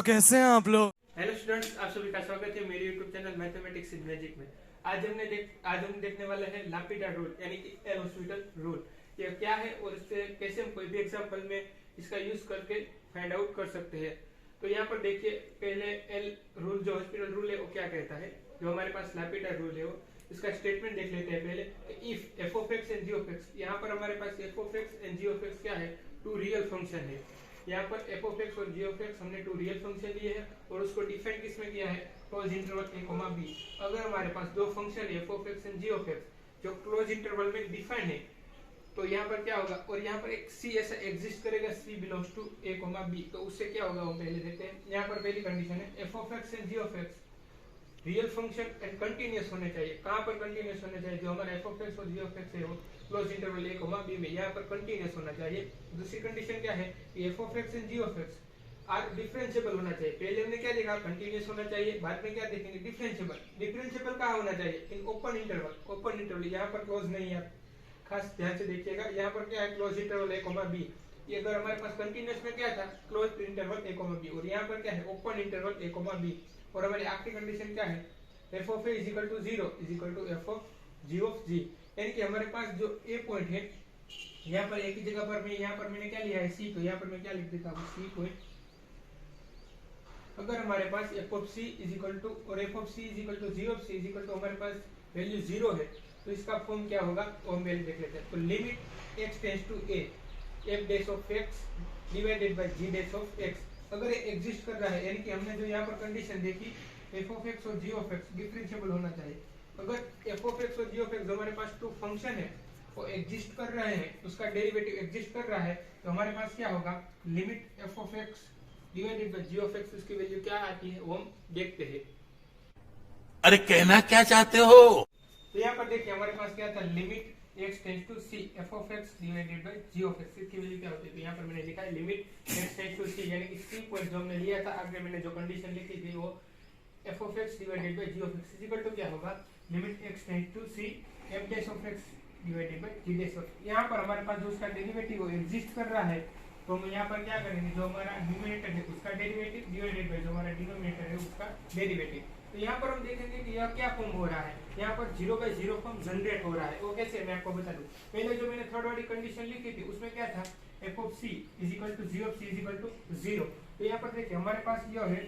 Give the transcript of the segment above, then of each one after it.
तो कैसे हैं आप लोग। हेलो स्टूडेंट्स, आप सभी का स्वागत है मेरे YouTube channel mathematics in magic में। आज हम देखने वाले हैं लापिडार रूल यानी कि एल हॉस्पिटल रूल। ये क्या है और इससे कैसे हम कोई भी एग्जांपल में इसका यूज करके फाइंड आउट कर सकते हैं। तो यहाँ पर देखिए, पहले एल रूल जो हॉस्पिटल रूल है वो क्या कहता है। जो हमारे पास लापिडार रूल है वो इसका स्टेटमेंट देख लेते हैं पहले। If F of x and ji of X, यहाँ पर हमारे पास F of x and ji of X क्या है, टू रियल फंक्शन है। यहाँ पर एफ ऑफ एक्स और जी ऑफ एक्स हमने टू रियल फंक्शन लिए हैं और उसको डिफाइन किसमें किया है, क्लोज इंटरवल ए कॉमा बी। अगर हमारे पास दो फंक्शन है F of x and ji of x जो क्लोज इंटरवल में डिफाइन है, तो यहाँ पर क्या होगा, और यहाँ पर एक सी ऐसा एग्जिस्ट करेगा, C belongs to A comma B. तो उससे क्या होगा वो पहले देखते हैं। यहाँ पर पहली कंडीशन है F of x and ji of x real function and continuous होने चाहिए। कहाँ पर कंटिन्यूअस होने चाहिए, जो हमारा एफ ऑफ एक्स और जी ऑफ एक्स है वो क्लोज इंटरवल ए कॉमा बी में यहाँ पर कंटिन्यूअस होना चाहिए। दूसरी कंडीशन क्या है, F of x and ji of x are differentiable होना चाहिए। पहले हमने क्या देखा, कंटिन्यूअस होना चाहिए, बाद में क्या देखेंगे, डिफरेंशिएबल। डिफरेंशिएबल कहाँ होना चाहिए, in open interval. Open interval यहाँ पर क्लोज नहीं है, खास ध्यान से देखिएगा। यहाँ पर क्या है, क्लोज इंटरवल ए कॉमा बी। ये अगर हमारे पास कंटिन्यूअस में क्या था, क्लोज इंटरवल ए कॉमा बी, और यहाँ पर क्या है, ओपन इंटरवल ए कॉमा बी। और हमारी आखिरी कंडीशन क्या है, F of A is equal to 0 is equal to F of G. यानी कि हमारे पास जो ए पॉइंट है, यहाँ पर एक ही जगह पर यहाँ पर मैंने क्या लिया है, सी। तो यहाँ पर मैं क्या लिख देता हूँ, सी पॉइंट। अगर हमारे पास F of C is equal to और F of C is equal to G of C is equal to हमारे पास वैल्यू 0 है, तो इसका फॉर्म क्या होगा वो हम वैल्यू देख लेते हैं। तो limit x tends to a f dash of x divided by g dash of x. अगर ये एग्जिस्ट कर रहा है, यानी कि हमने जो यहाँ पर कंडीशन देखी, एफ ऑफ एक्स और जी ऑफ एक्स डिफरेंशिएबल होना चाहिए। अगर एफ ऑफ एक्स और जी ऑफ एक्स जो हमारे पास टू फंक्शन है वो एग्जिस्ट कर रहे हैं, उसका डेरिवेटिव एग्जिस्ट कर रहा है, तो हमारे पास क्या होगा, limit f of x divided by g of x, उसकी वैल्यू क्या आती है वो हम देखते हैं। अरे कहना क्या चाहते हो। तो यहाँ पर देखिए हमारे पास क्या था, limit x tends to c f of x divided by g of x, इसकी वैल्यू क्या होती है। तो यहाँ पर मैंने लिखा है limit x tends to c, यानी कि c पॉइंट जो हमने लिया था, आगे मैंने जो कंडीशन लिखी थी वो f of x divided by g of x is equal to क्या होगा, limit x tends to c f dash of x divided by g dash of. यहाँ पर हमारे पास जो उसका डेरिवेटिव वो एग्जिस्ट कर रहा है, तो हम यहाँ पर क्या करेंगे, जो हमारा न्यूमरेटर है उसका डेरिवेटिव डिवाइडेड बाय जो हमारा डिनोमिनेटर है उसका डेरिवेटिव। तो यहाँ पर हम देखेंगे कि यह क्या फॉर्म हो रहा है, यहाँ पर 0/0 फॉर्म जनरेट हो रहा है। वो कैसे, मैं आपको बता दूं। पहले जो मैंने थर्ड वाली कंडीशन लिखी थी उसमें क्या था, f of c is equal to g of c is equal to 0। तो यहाँ पर देखिए हमारे पास यह है,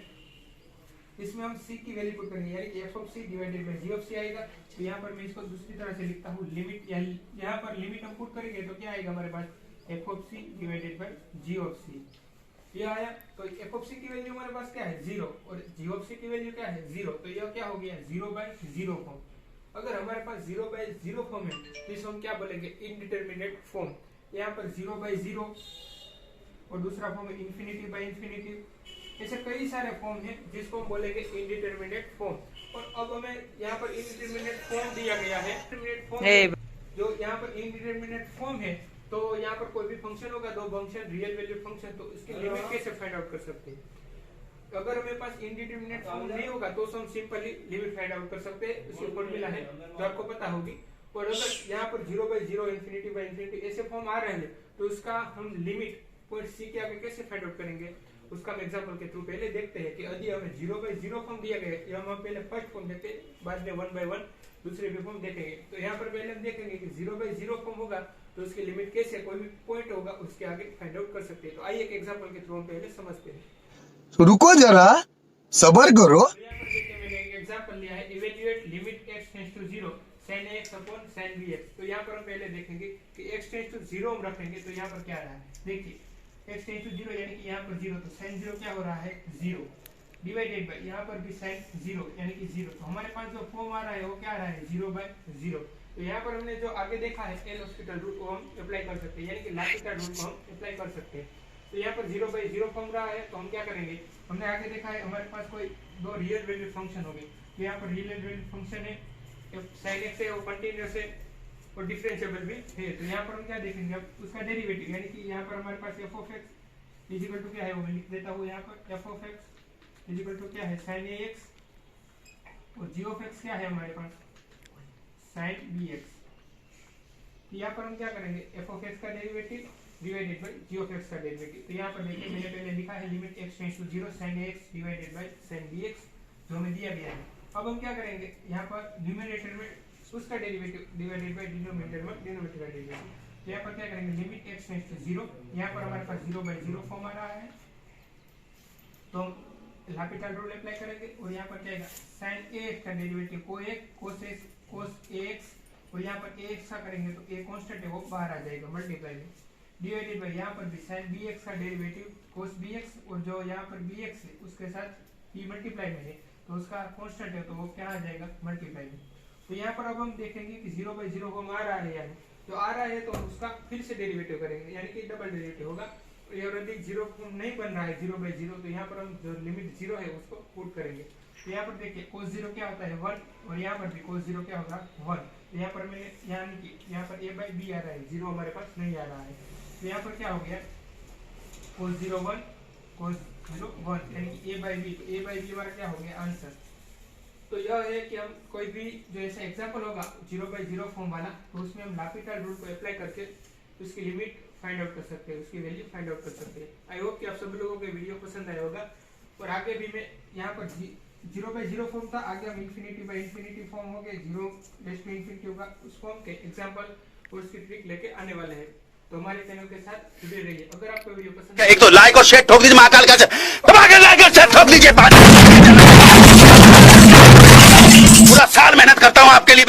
इसमें हम c की वैल्यू पुट करेंगे, यानी कि f of c divided by g of c आएगा। तो यहाँ पर मैं इसको दूसरी तरह से लिखता हूँ, लिमिट, यहाँ पर लिमिट हम पुट करेंगे तो क्या आएगा हमारे पास, f of c divided by g of c। ये आया, तो f of c की वैल्यू हमारे पास क्या है, 0, और g of c की वैल्यू क्या है, 0। तो यह क्या हो गया, 0/0 फॉर्म। अगर हमारे पास 0/0 फॉर्म है तो इसको हम क्या बोलेंगे, इनडिटरमिनेट फॉर्म। यहाँ पर 0/0 और दूसरा फॉर्म है इन्फिनिटी बाय इन्फिनिटी। ऐसे कई सारे फॉर्म है जिसको हम बोलेंगे इनडिटरमिनेट फॉर्म। और अब हमें यहाँ पर इनडिटरमिनेट फॉर्म दिया गया है, जो यहाँ पर इनडिटरमिनेट फॉर्म है, तो यहाँ पर कोई भी फंक्शन होगा, दो फंक्शन रियल वैल्यू फंक्शन, तो इसकी लिमिट कैसे फाइंड आउट कर सकते हैं। अगर हमारे पास इनडिटरमिनेट फॉर्म नहीं होगा तो हम सिंपली लिमिट फाइंड आउट कर सकते हैं। इसकी फॉर्मूला है जो आपको पता होगी। और अगर यहाँ पर 0/0 इन्फिनिटी बाय इन्फिनिटी ऐसे फॉर्म आ रहे हैं, तो इसका हम लिमिट पॉइंट सी के आगे कैसे फाइंड आउट करेंगे, उसका हम एग्जांपल के थ्रू पहले देखते हैं। कि यदि हमें 0/0 फॉर्म दिया गया है, हम पहले फर्स्ट फॉर्म देखते हैं, बाद में 1/1 दूसरे भी फॉर्म देखेंगे। तो यहाँ पर पहले हम देखेंगे कि 0/0 फॉर्म होगा तो उसकी लिमिट कैसे, कोई भी पॉइंट होगा उसके आगे फाइंड आउट कर सकते हैं। तो आइए एक एग्जांपल के थ्रू हम पहले समझते हैं। तो रुको जरा, सबर करो। तो यहाँ पर देखिए मैंने एक एग्जांपल लिया है, evaluate limit x tends to 0 sin ax upon sin bx। तो यहाँ पर हम पहले देखेंगे कि x टेंड्स टू 0 हम रखेंगे तो यहाँ पर क्या आ रहा है, देखिए x टेंड्स टू 0 यानी कि यहाँ पर 0, तो sin 0 क्या हो रहा है, 0 डिवाइडेड बाय यहाँ पर भी sin 0 यानी कि 0। तो हमारे पास जो फॉर्म आ रहा है वो क्या आ रहा है, 0/0। तो यहाँ पर हमने जो आगे देखा है एल हॉस्पिटल रूल को हम अप्लाई कर सकते हैं, यानी कि लापिडार रूल को हम अप्लाई कर सकते हैं। तो यहाँ पर 0/0 फॉर्म रहा है, तो हम क्या करेंगे, हमने आगे देखा है हमारे पास कोई दो रियल वैल्यू फंक्शन हो गए। तो यहाँ पर रियल वैल्यू फंक्शन है, sin x है वो कंटीन्यूअस है और डिफरेंशिएबल भी है। तो यहाँ पर हम क्या देखेंगे, अब उसका डेरिवेटिव, यानी कि यहाँ पर हमारे पास f of x is equal to क्या है, वो मैं लिख देता हूँ। यहाँ पर f of x is equal to क्या है, sin ax, और g of x क्या है हमारे पास, sin bx। तो यहाँ पर हम क्या करेंगे, f of x का derivative divided by g of x का डेरिवेटिव। तो यहाँ पर देखिए मैंने पहले लिखा है limit x tends to 0 sin ax divided by sin bx जो हमें दिया गया है। अब हम क्या करेंगे, यहाँ पर न्यूमरेटर में उसका डेरिवेटिव डिवाइडेड बाय डिनोमिनेटर में डिनोमिनेटर का डेरिवेटिव। तो यहाँ पर क्या करेंगे, लिमिट x टेंड्स टू 0, यहाँ पर हमारे पास 0/0 फॉर्म आ रहा है तो हम लापिटाल रूल अप्लाई करेंगे और यहाँ पर क्या आएगा sin ax का डेरिवेटिव cos ax और यहाँ पर ax का करेंगे तो a कांस्टेंट है वो बाहर आ जाएगा मल्टीप्लाई में डिवाइडेड बाय यहाँ पर भी sin bx का डेरिवेटिव cos bx और जो यहाँ पर bx है उसके साथ b मल्टीप्लाई में है तो उसका कांस्टेंट है तो वो क्या आ जाएगा मल्टीप्लाई में। तो यहाँ पर अब हम देखेंगे कि 0/0 फॉर्म आ रहा है यानी तो आ रहा है तो हम उसका फिर से डेरिवेटिव करेंगे यानी कि डबल डेरिवेटिव होगा। और ये ऑलरेडी 0 फॉर्म नहीं बन रहा है 0/0 तो यहाँ पर हम जो लिमिट 0 है उसको पुट करेंगे। तो यहाँ पर देखिए cos 0 क्या होता है 1 और यहाँ पर भी cos 0 क्या होगा 1। तो यहाँ पर मैंने यानी कि यहाँ पर a/b आ रहा है 0 हमारे पास नहीं आ रहा है तो यहाँ पर क्या हो गया cos 0 1 cos 0 1 यानी कि a/b तो a/b हमारा क्या हो गया आंसर। तो यह है कि हम कोई भी जो ऐसा एग्जांपल होगा 0/0 फॉर्म वाला तो उसमें हम लापिटाल रूल को अप्लाई करके उसकी लिमिट फाइंड आउट कर सकते हैं, उसकी वैल्यू फाइंड आउट कर सकते हैं। आई होप कि आप सभी लोगों को वीडियो पसंद आया होगा और आगे भी मैं यहाँ पर 0/0 फॉर्म था, आगे हम इंफिनिटी फॉर्म हो गए 0 होगा उस फॉर्म के एग्जांपल और उसकी ट्रिक लेके आने वाले हैं। तो हमारे चैनल के साथ जुड़े रहिए। अगर आपको वीडियो पसंद एक तो लाइक और शेयर ठोक दीजिए महाकाल का लाइक और शेयर ठोक दीजिए। पूरा साल मेहनत करता हूँ आपके लिए।